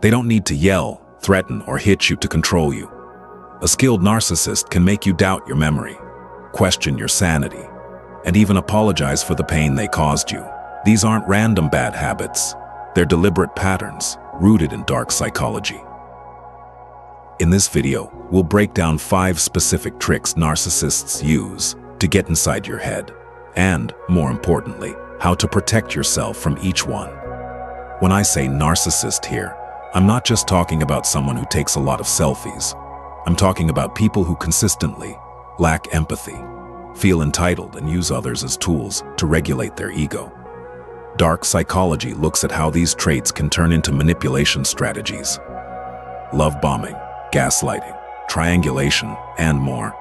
They don't need to yell, threaten, or hit you to control you. A skilled narcissist can make you doubt your memory, question your sanity, and even apologize for the pain they caused you. These aren't random bad habits. They're deliberate patterns rooted in dark psychology. In this video, we'll break down 5 specific tricks narcissists use to get inside your head, and, more importantly, how to protect yourself from each one. When I say narcissist here, I'm not just talking about someone who takes a lot of selfies. I'm talking about people who consistently lack empathy, feel entitled, and use others as tools to regulate their ego. Dark psychology looks at how these traits can turn into manipulation strategies. Love bombing, gaslighting, triangulation, and more.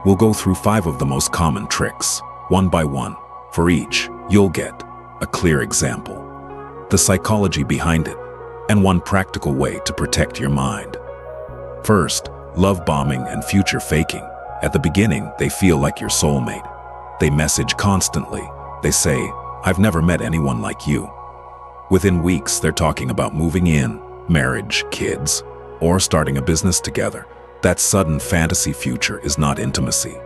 We'll go through 5 of the most common tricks, one by one. For each, you'll get a clear example, the psychology behind it, and one practical way to protect your mind. First, love bombing and future faking. At the beginning, they feel like your soulmate. They message constantly. They say, "I've never met anyone like you." Within weeks, they're talking about moving in, marriage, kids, or starting a business together. That sudden fantasy future is not intimacy.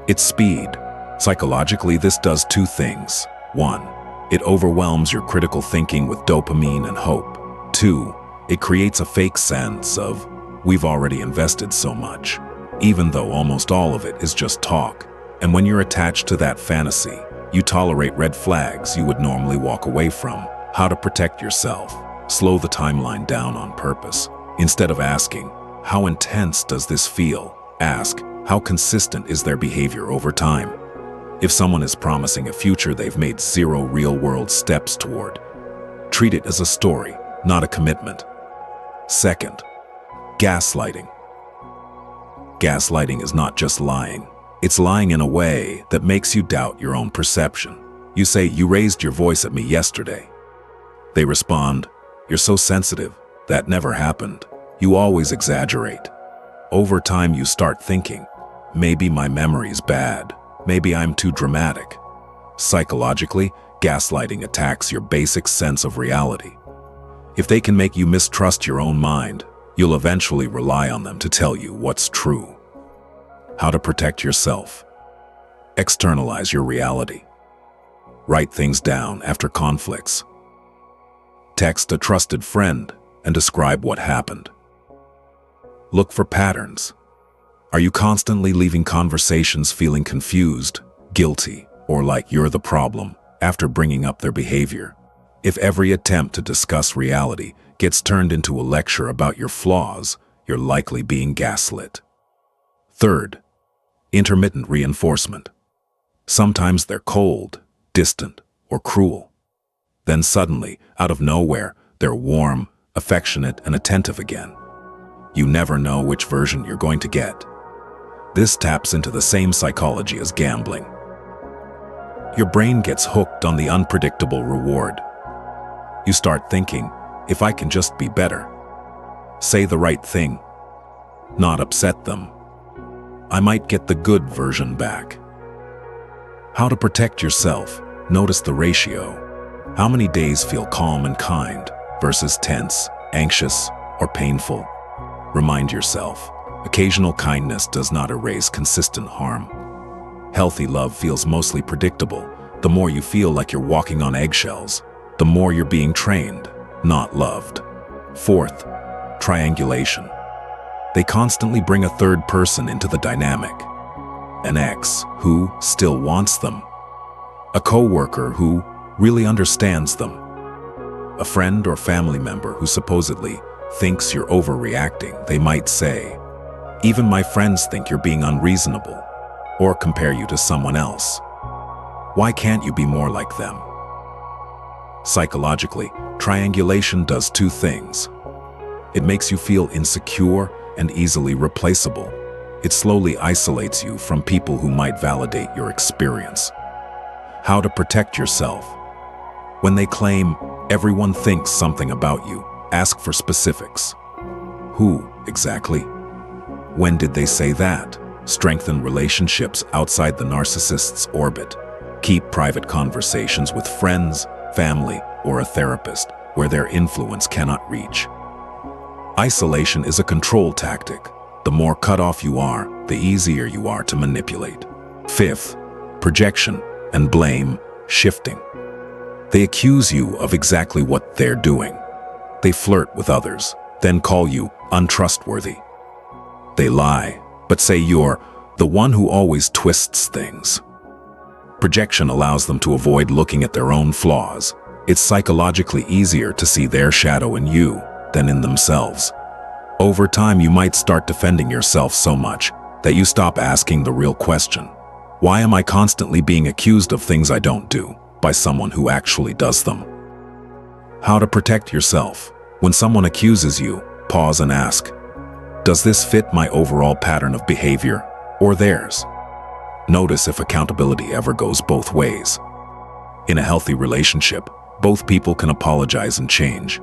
It's speed. Psychologically, this does 2 things. 1, it overwhelms your critical thinking with dopamine and hope. 2, it creates a fake sense of, "We've already invested so much," even though almost all of it is just talk. And when you're attached to that fantasy, you tolerate red flags you would normally walk away from. How to protect yourself. Slow the timeline down on purpose. Instead of asking, "How intense does this feel?" ask, "How consistent is their behavior over time?" If someone is promising a future they've made 0 real-world steps toward, treat it as a story, not a commitment. Second, gaslighting. Gaslighting is not just lying. It's lying in a way that makes you doubt your own perception. You say, "You raised your voice at me yesterday." They respond, "You're so sensitive. That never happened. You always exaggerate." Over time, you start thinking, "Maybe my memory's bad. Maybe I'm too dramatic." Psychologically, gaslighting attacks your basic sense of reality. If they can make you mistrust your own mind, you'll eventually rely on them to tell you what's true. How to protect yourself. Externalize your reality. Write things down after conflicts. Text a trusted friend and describe what happened. Look for patterns. Are you constantly leaving conversations feeling confused, guilty, or like you're the problem after bringing up their behavior? If every attempt to discuss reality gets turned into a lecture about your flaws, you're likely being gaslit. Third, intermittent reinforcement. Sometimes they're cold, distant, or cruel. Then suddenly, out of nowhere, they're warm, affectionate, and attentive again. You never know which version you're going to get. This taps into the same psychology as gambling. Your brain gets hooked on the unpredictable reward. You start thinking, "If I can just be better, say the right thing, not upset them, I might get the good version back." How to protect yourself. Notice the ratio. How many days feel calm and kind versus tense, anxious, or painful? Remind yourself, occasional kindness does not erase consistent harm. Healthy love feels mostly predictable. The more you feel like you're walking on eggshells, the more you're being trained, not loved. Fourth, triangulation. They constantly bring a third person into the dynamic. An ex who still wants them. A coworker who really understands them. A friend or family member who supposedly thinks you're overreacting. They might say, "Even my friends think you're being unreasonable," or compare you to someone else. Why can't you be more like them? Psychologically, triangulation does 2 things. It makes you feel insecure and easily replaceable. It slowly isolates you from people who might validate your experience. How to protect yourself. When they claim, "Everyone thinks something about you," ask for specifics. Who, exactly? When did they say that? Strengthen relationships outside the narcissist's orbit. Keep private conversations with friends, family, or a therapist where their influence cannot reach. Isolation is a control tactic. The more cut off you are, the easier you are to manipulate. Fifth, projection and blame shifting. They accuse you of exactly what they're doing. They flirt with others, then call you untrustworthy. They lie, but say you're the one who always twists things. Projection allows them to avoid looking at their own flaws. It's psychologically easier to see their shadow in you than in themselves. Over time, you might start defending yourself so much that you stop asking the real question. Why am I constantly being accused of things I don't do by someone who actually does them? How to protect yourself. When someone accuses you, pause and ask, does this fit my overall pattern of behavior or theirs? Notice if accountability ever goes both ways. In a healthy relationship, both people can apologize and change.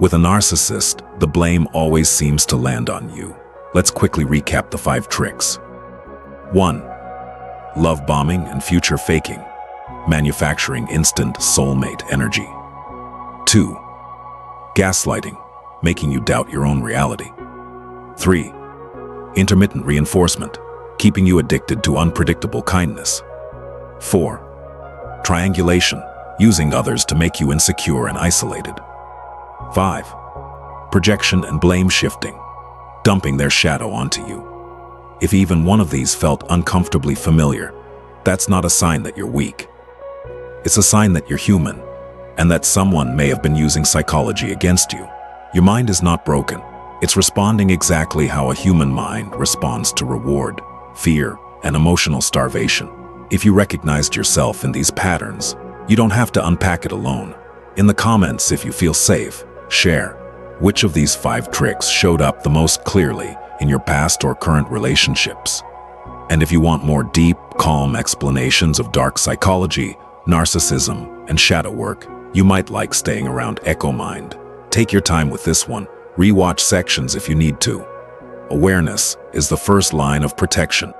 With a narcissist, the blame always seems to land on you. Let's quickly recap the 5 tricks. 1. Love bombing and future faking, manufacturing instant soulmate energy. 2. Gaslighting, making you doubt your own reality. 3. Intermittent reinforcement, keeping you addicted to unpredictable kindness. 4. Triangulation, using others to make you insecure and isolated. 5. Projection and blame shifting, dumping their shadow onto you. If even one of these felt uncomfortably familiar, that's not a sign that you're weak. It's a sign that you're human, and that someone may have been using psychology against you. Your mind is not broken. It's responding exactly how a human mind responds to reward, fear, and emotional starvation. If you recognized yourself in these patterns, you don't have to unpack it alone. In the comments, if you feel safe, share which of these 5 tricks showed up the most clearly in your past or current relationships. And if you want more deep, calm explanations of dark psychology, narcissism, and shadow work, you might like staying around Echo Mind. Take your time with this one. Rewatch sections if you need to. Awareness is the first line of protection.